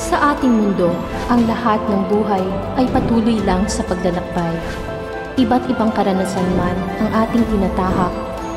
Sa ating mundo, ang lahat ng buhay ay patuloy lang sa paglalakbay. Iba't ibang karanasan man ang ating tinatahak,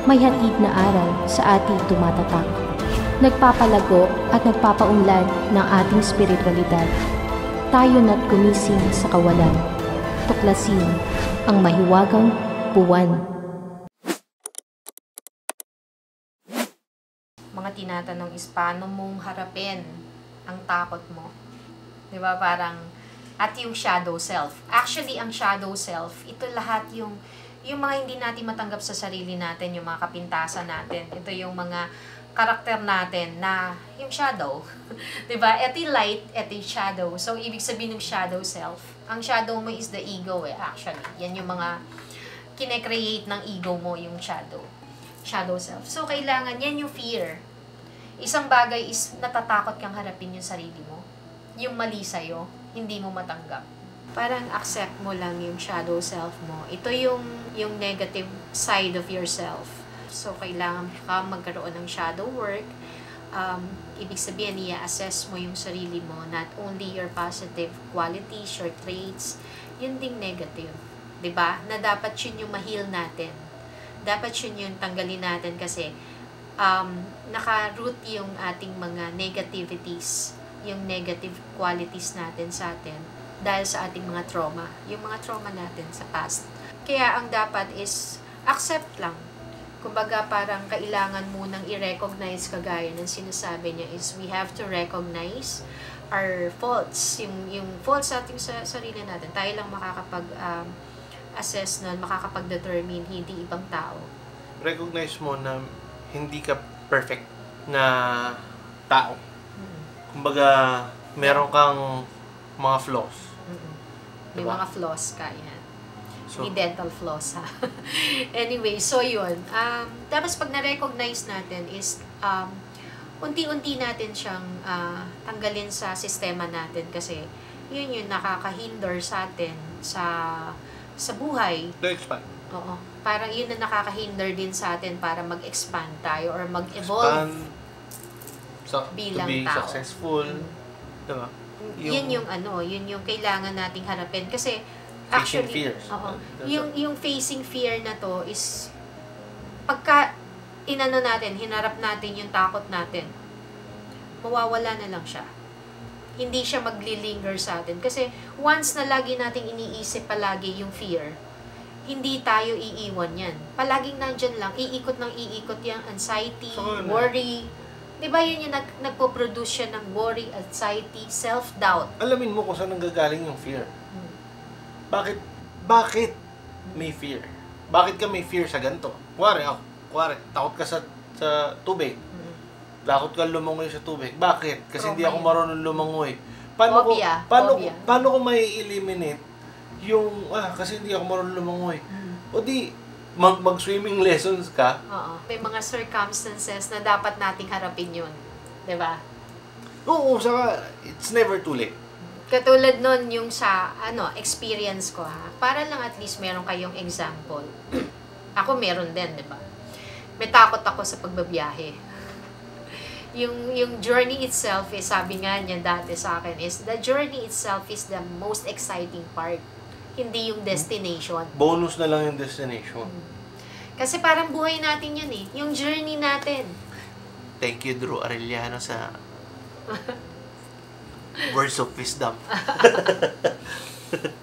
may hatid na aral sa ating tumatatak. Nagpapalago at nagpapaunlad ng ating spiritualidad. Tayo na't gumising sa kawalan. Tuklasin ang mahiwagang buwan. Mga tinatanong is paano mong harapin ang takot mo. Diba? Parang, at yung shadow self. Actually, ang shadow self, ito lahat yung mga hindi natin matanggap sa sarili natin, yung mga kapintasan natin. Ito yung mga karakter natin na yung shadow. Diba? Ito yung light, ito yung shadow. So, ibig sabihin ng shadow self. Ang shadow mo is the ego actually. Yan yung mga kine-create ng ego mo, yung shadow. Shadow self. So, kailangan, yan yung fear. Isang bagay is natatakot kang harapin yung sarili mo. Yung mali sa'yo, hindi mo matanggap. Parang accept mo lang yung shadow self mo. Ito yung negative side of yourself. So, kailangan ka magkaroon ng shadow work. Ibig sabihin, i-assess mo yung sarili mo. Not only your positive qualities, your traits, yun ding negative. 'Di ba? Na dapat yun yung ma-heal natin. Dapat yun yung tanggalin natin kasi naka-root yung ating mga negativities, yung negative qualities natin sa atin dahil sa ating mga trauma, yung mga trauma natin sa past. Kaya ang dapat is accept lang. Kumbaga parang kailangan munang i-recognize, kagaya ng sinasabi niya is we have to recognize our faults, yung faults natin sa sarili natin. Tayo lang makakapag-assess nun, makakapag-determine, hindi ibang tao. Recognize mo na hindi ka perfect na tao. Kumbaga, meron kang mga flaws. May diba? mga flaws ka, yan. So, may dental flaws, ha? Anyway, so yun. Tapos pag na-recognize natin is, unti-unti natin siyang tanggalin sa sistema natin kasi yun yung nakakahinder sa atin sa buhay. To expand. Oo. Parang yun na nakakahinder din sa atin para mag-expand tayo or mag-evolve bilang to be tao. Successful. Diba? Yun yung kailangan nating harapin kasi facing actually, fears. yung facing fear na to is pagka hinarap natin yung takot natin, mawawala na lang siya. Hindi siya magli-linger sa atin kasi once na lagi nating iniisip palagi yung fear, hindi tayo iiwan yan. Palaging nandyan lang, iikot yan, anxiety, worry. Diba yun yung nagpo-produce siya ng worry, anxiety, self-doubt. Alamin mo kung saan nanggagaling yung fear. Bakit may fear? Bakit ka may fear sa ganito? Kuwari, takot ka sa tubig. Takot ka lumangoy sa tubig. Bakit? Kasi hindi ako marunong lumangoy. Paano ko may eliminate yung, kasi hindi ako marunong lumangoy. O di, mag-swimming lessons ka. Oo. May mga circumstances na dapat nating harapin yun. Diba? Oo, saka, it's never too late. Katulad nun yung sa, experience ko ha. Para lang at least meron kayong example. Ako meron din, diba? May takot ako sa pagbabiyahe. Yung journey itself is, sabi nga niya dati sa akin, is the journey itself is the most exciting part. Hindi yung destination. Bonus na lang yung destination. Kasi parang buhay natin yun eh. Yung journey natin. Thank you, Drew Arellano, sa words of wisdom.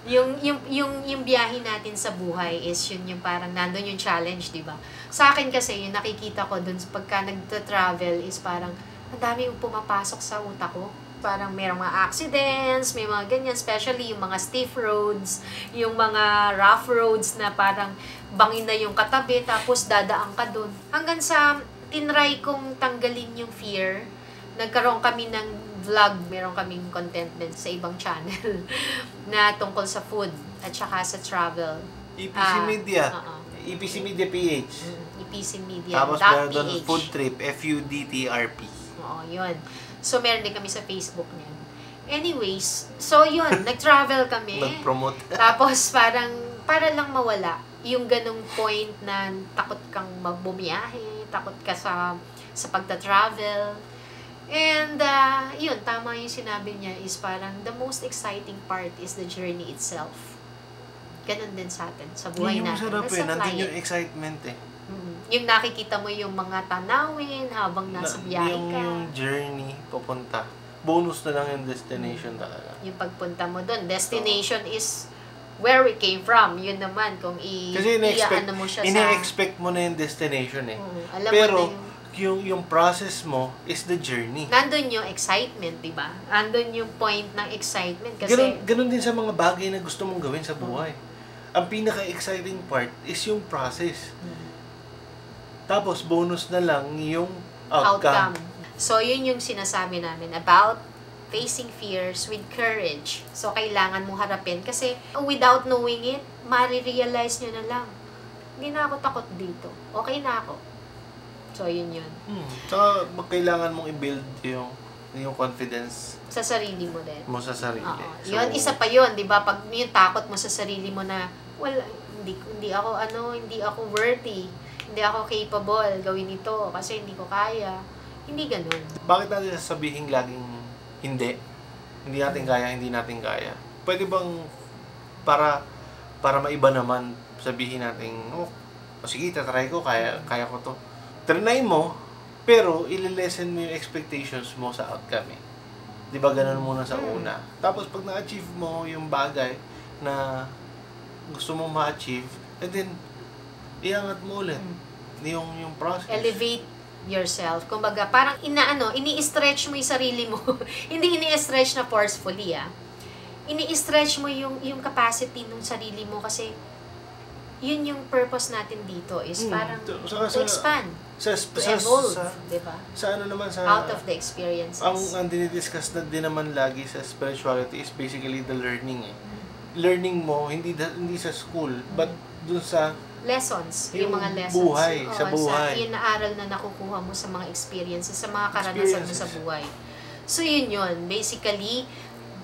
yung biyahe natin sa buhay is yun yung parang nandun yung challenge, di ba? Sa akin kasi, yung nakikita ko dun pagka nagta-travel is parang ang dami yung pumapasok sa utak ko. Parang mayroong mga accidents, may mga ganyan, especially yung mga stiff roads, yung mga rough roads na parang bangin na yung katabi, tapos dadaan ka dun. Hanggang sa tinry kong tanggalin yung fear, nagkaroon kami ng vlog, meron kaming contentment sa ibang channel na tungkol sa food at saka sa travel. EPC Media. EPC Media PH. EPC Media. Tapos meron doon food trip, FUDTRP. Oo, yun. So, meron din kami sa Facebook niyan. Anyways, so yun, nag-travel kami. Nag-promote. Tapos para lang mawala yung ganong point na takot kang magbumiyahe, takot ka sa pagta-travel. And, yun, tama yung sinabi niya is parang the most exciting part is the journey itself. Ganun din sa atin, sa buhay Yung natin. masarap Basta nandun fly yung it. excitement eh. Yung nakikita mo yung mga tanawin habang nasa biyahe ka. Yung journey, papunta. Bonus na lang yung destination talaga. Yung pagpunta mo doon. Destination is where we came from. Yun naman, kung Kasi i-ano mo siya sa... ine-expect mo na yung destination eh. Alam Pero, mo na yung process mo is the journey. nandun yung excitement, di ba? Nandun yung point ng excitement. Kasi, Ganun din sa mga bagay na gusto mong gawin sa buhay. Ang pinaka-exciting part is yung process. Tapos, bonus na lang yung outcome. So, yun yung sinasabi namin about facing fears with courage. So, kailangan mong harapin. Kasi, without knowing it, marirealize nyo na lang. Hindi na ako takot dito. Okay na ako. So, yun yun. Saka, kailangan mong i-build yung confidence Sa sarili mo din. mo sa sarili. Oo. So, Yun, isa pa yun, di ba? Pag yung takot mo sa sarili mo na, well, hindi ako worthy. Hindi ako capable gawin ito kasi hindi ko kaya. Hindi ganun. Bakit natin sasabihin laging hindi? Hindi natin kaya, hindi natin kaya. Pwede bang para maiba naman sabihin natin, sige, tatry ko, kaya ko to. Trinay mo, pero ililesen mo yung expectations mo sa outcome eh. Di ba ganun muna sa una? Tapos pag na-achieve mo yung bagay na gusto mong ma-achieve, and then iangat mo ulit yung process. Elevate yourself. Kumbaga, parang ini-stretch mo yung sarili mo. Hindi ini-stretch na forcefully, Ini-stretch mo yung capacity ng sarili mo kasi yun yung purpose natin dito is parang to expand, to evolve, di ba? Sa ano naman, Out of the experiences. Ang dinidiscuss na din naman lagi sa spirituality is basically the learning eh. Learning mo, hindi sa school, but dun sa lessons, yung mga lessons. Buhay, sa buhay. Yung naaral na nakukuha mo sa mga experiences, sa mga karanasan mo sa buhay. So, yun. Basically,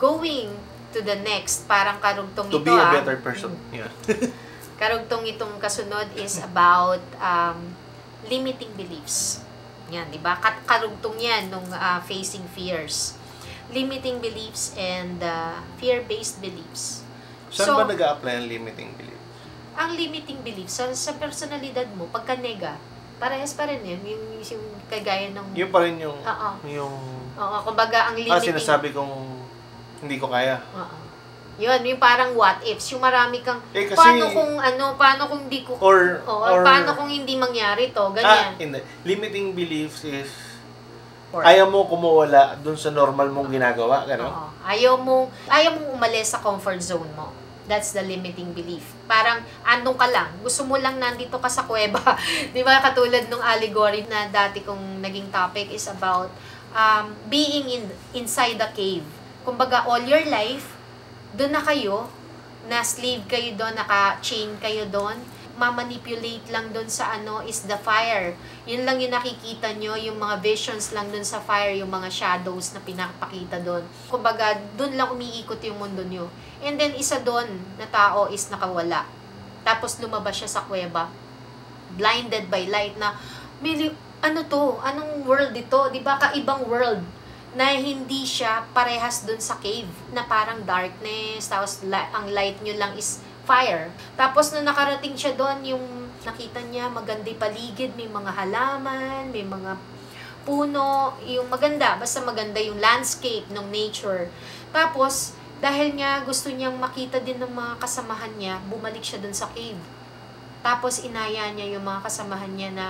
going to the next, parang karugtong to ito, be a better person. Yeah. Karugtong itong kasunod is about limiting beliefs. Yan, di ba? Karugtong yan nung facing fears. Limiting beliefs and fear-based beliefs. Saan ba nag-a-apply ang limiting beliefs? Ang limiting beliefs sa personalidad mo, pagka-nega, parehas pa rin yun. Yung kagaya ng... Yun pa rin yung... Oo, kumbaga ang limiting... sinasabi kong hindi ko kaya. Yun, yung parang what ifs. Yung marami kang... Kasi, paano kung hindi ko... Or paano kung hindi mangyari to? Ganyan. Hindi. Limiting beliefs is... Ayaw mo kumuwala dun sa normal mong ginagawa, gano'n? Oo. Ayaw mong umalis sa comfort zone mo. That's the limiting belief. Parang, andun ka lang. Gusto mo lang nandito ka sa kuweba. Di ba? Katulad nung allegory na dati kong naging topic is about being inside the cave. Kumbaga, all your life, doon na kayo, na slave kayo doon, naka-chain kayo doon, mamanipulate lang doon sa is the fire. Yun lang yung nakikita nyo, yung mga visions lang doon sa fire, yung mga shadows na pinapakita doon. Kumbaga, doon lang umiikot yung mundo nyo. And then, isa doon na tao is nakawala. Tapos, lumabas siya sa kuweba. Blinded by light na, anong world ito? Diba, kaibang world na hindi siya parehas doon sa cave na parang darkness, tapos ang light nyo lang is fire. Tapos nung nakarating siya doon, yung nakita niya maganda paligid, may mga halaman, may mga puno, yung maganda, basta maganda yung landscape ng nature. Tapos, dahil nga gusto niyang makita din ng mga kasamahan niya, bumalik siya doon sa cave. Tapos inaya niya yung mga kasamahan niya na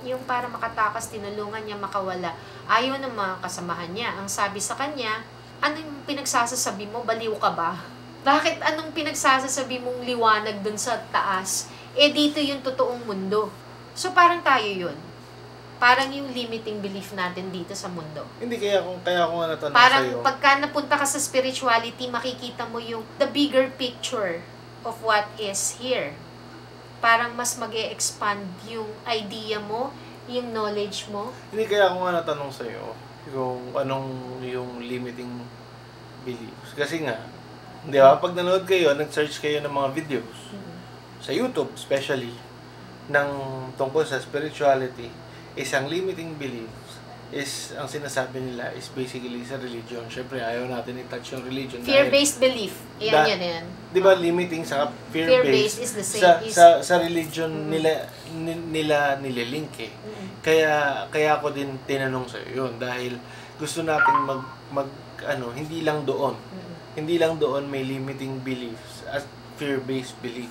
yung para makatakas, tinulungan niya makawala. Ayaw ng mga kasamahan niya. Ang sabi sa kanya, anong pinagsasasabi mo? Baliw ka ba? Bakit anong pinagsasasabi mong liwanag dun sa taas? Dito yung totoong mundo. So parang tayo yun. Parang yung limiting belief natin dito sa mundo. Hindi, kaya ako nga natanong parang sa'yo. Pagka napunta ka sa spirituality, makikita mo yung the bigger picture of what is here. Parang mas mag-e-expand yung idea mo, yung knowledge mo. Hindi, kaya ako nga natanong sa'yo kung anong yung limiting beliefs. Kasi nga, di ba, pag nanood kayo, nag-search kayo ng mga videos, sa YouTube especially, ng tungkol sa spirituality, isang limiting beliefs is, ang sinasabi nila is basically sa religion. Syempre, ayaw natin i-touch yung religion. Fear-based belief. Yan. Di ba, limiting sa Fear-based fear-based is the same. sa religion nila nililink eh. Kaya ako din tinanong sa yun dahil gusto natin hindi lang doon. Hindi lang doon may limiting beliefs as fear-based belief.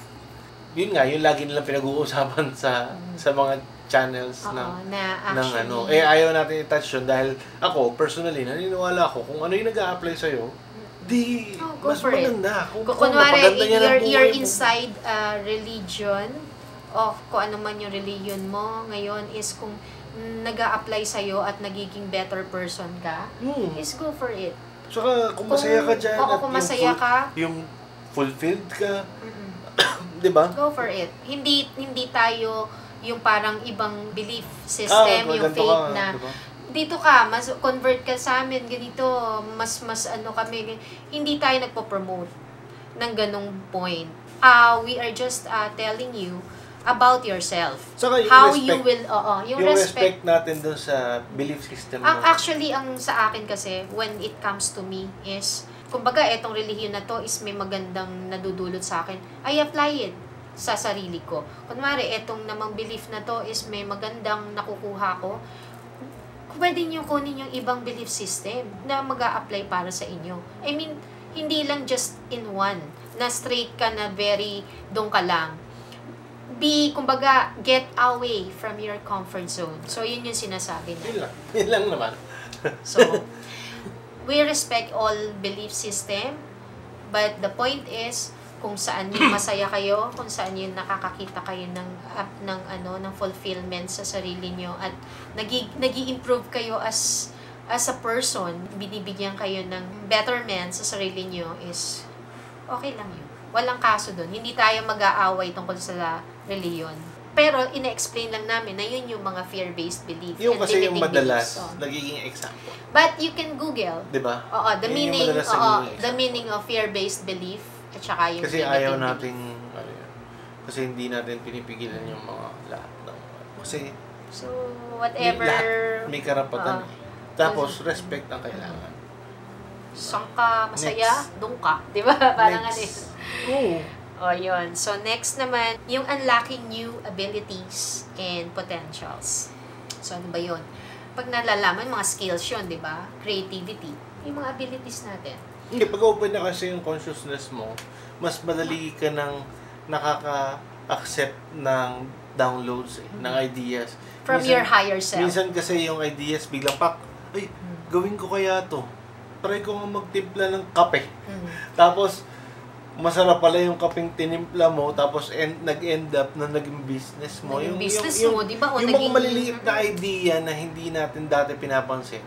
Yun nga, yung lagi nilang pinag-uusapan sa mga channels ng actually, ayaw natin i-touch yun dahil ako, personally, naniniwala ako kung ano yung nag-a-apply sa'yo, mas maganda. Kung kunwari, you're inside a religion, o kung ano man yung religion mo, ngayon is kung nag-a-apply sa'yo at nagiging better person ka, is go for it. Saka, kung masaya ka dyan, at kung masaya yung fulfilled ka, di ba? Go for it. Hindi tayo yung parang ibang belief system, yung faith na diba? Dito ka, mas convert ka sa amin, ganito, mas kami, hindi tayo nagpo-promote ng ganong point. We are just telling you about yourself. Saka how respect, you will, yung respect natin dun sa belief system mo. Actually, ang sa akin kasi, when it comes to me is, kumbaga, etong relihiyon na to is may magandang nadudulot sa akin, I apply it sa sarili ko. Kunwari, etong namang belief na to is may magandang nakukuha ko, pwede nyo kunin yung ibang belief system na mag-a-apply para sa inyo. I mean, hindi lang just in one, na straight ka na doon ka lang. Kumbaga, get away from your comfort zone. So, yun yung sinasabi na. Yun lang naman. So, we respect all belief system, but the point is, kung saan yung masaya kayo, kung saan yung nakakakita kayo ng fulfillment sa sarili nyo at nag-i-improve kayo as a person, binibigyan kayo ng betterment sa sarili nyo is okay lang yun. Walang kaso doon. Hindi tayo mag-aaway tungkol sa reliyon. Pero ina-explain lang namin na yun yung mga fear-based belief. Yung kasi yung madalas nagiging example. But you can Google. 'Di ba? Oo, the meaning of fear-based belief at saka yung kasi ayaw nating kasi hindi natin pinipigilan yung mga lahat ng kasi so whatever may karapatan tapos respect ang kailangan. Saan ka masaya, doon ka, 'di ba? Parang yun. So next naman, yung unlocking new abilities and potentials. So ano ba yun? Pag nalalaman mga skills yun, 'di ba? Creativity, yung mga abilities natin. Hindi, pag open na kasi yung consciousness mo, mas madali ka nang nakaka-accept ng downloads, ng ideas. From your higher self. Minsan kasi yung ideas biglang gawin ko kaya to. Try ko nga magtimpla ng kape. Tapos, masarap pala yung kapeng tinimpla mo, tapos nag-end up na naging business mo. Yung business mo, di ba? Yung mga maliliit na idea na hindi natin dati pinapansin.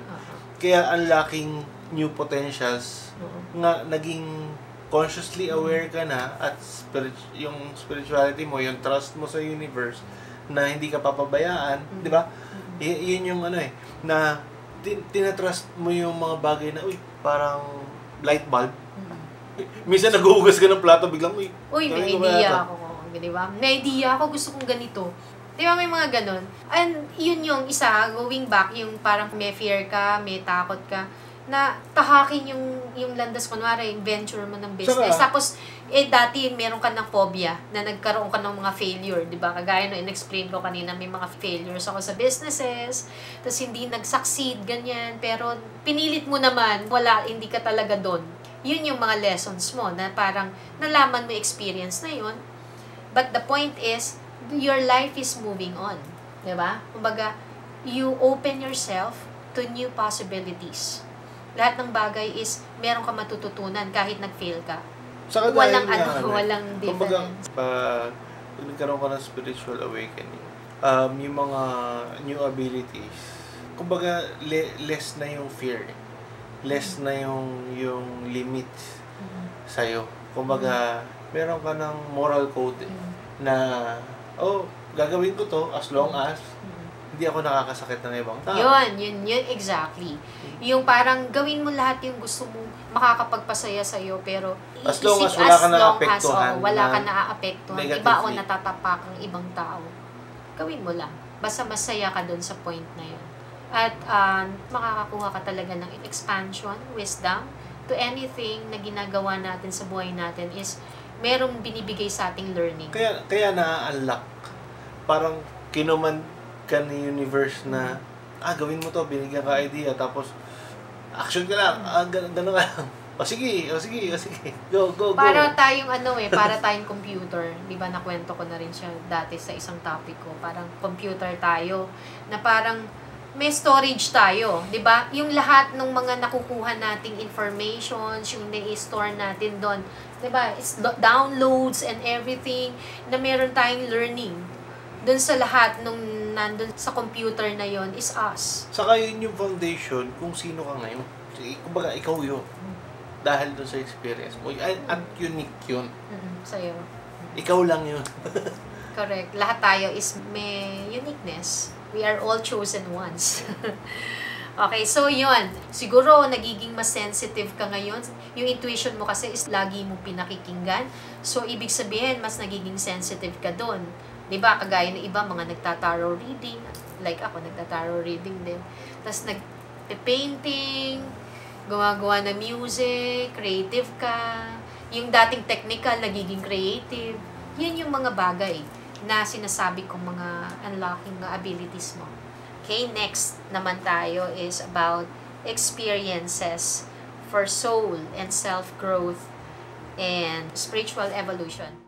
Kaya unlocking new potentials nga naging consciously aware ka na at yung spirituality mo, yung trust mo sa universe na hindi ka papabayaan, di ba? Yun yung na tinatrust mo yung mga bagay na, parang light bulb. Minsan naghuhugas ka ng plato, biglang, may idea ako. Di ba? May idea ako, gusto kong ganito. Di ba may mga ganon? And yun yung isa, going back, yung parang may fear ka, may takot ka, na tahakin yung landas, kunwari, yung venture mo ng business. Tapos, dati meron ka ng phobia na nagkaroon ka ng mga failure, di ba? Kagaya no, in-explain ko kanina, may mga failures ako sa businesses, tapos hindi nag-succeed, ganyan. Pero, pinilit mo naman, hindi ka talaga doon. Yun yung mga lessons mo, na parang nalaman mo experience na yun. But the point is, your life is moving on. Di ba? Kumbaga, you open yourself to new possibilities. Lahat ng bagay is meron ka matututunan kahit nag-fail ka. Saka walang walang difference. Kumbaga, pag nagkaroon ka ng spiritual awakening, yung mga new abilities, kumbaga, less na yung fear. Less na yung limit sa'yo. Kumbaga, meron ka ng moral code na, gagawin ko to as long as hindi ako nakakasakit ng ibang tao. Yun exactly. Yung parang gawin mo lahat yung gusto mo, makakapagpasaya sa'yo, pero as long as wala ka na-apektuhan. Wala ka na-apektuhan. Iba o natatapak ang ibang tao. Gawin mo lang. Basta masaya ka dun sa point na yun. At makakakuha ka talaga ng expansion, wisdom, to anything na ginagawa natin sa buhay natin is merong binibigay sa ating learning. Kaya na-unlock. Parang kinuman ka ni universe na, gawin mo to, binigyan ka idea, tapos action ka lang, gano'n ka lang. O sige. Go. Para tayong para tayong computer. Di ba nakwento ko na rin siya dati sa isang topic ko. Parang computer tayo, na parang may storage tayo. Di ba? Yung lahat ng mga nakukuha nating informations, yung na-store natin doon, di ba? It's downloads and everything, na meron tayong learning. Doon sa lahat nung nandun sa computer na yon is us. Saka yun yung foundation kung sino ka ngayon. Kumbaga, ikaw yun. Dahil doon sa experience mo. At unique yun. Sa'yo. Ikaw lang yun. Correct. Lahat tayo is may uniqueness. We are all chosen ones. Okay, so yun. Siguro, nagiging mas sensitive ka ngayon. Yung intuition mo kasi is lagi mo pinakikinggan. So, ibig sabihin, mas nagiging sensitive ka doon. Diba? Kagaya ng iba, mga nagta-tarot reading. Like ako, nagta-tarot reading din. Tapos, nag-painting, gumagawa ng music, creative ka, yung dating technical, nagiging creative. Yun yung mga bagay na sinasabi kong mga unlocking abilities mo. Okay, next naman tayo is about experiences for soul and self-growth and spiritual evolution.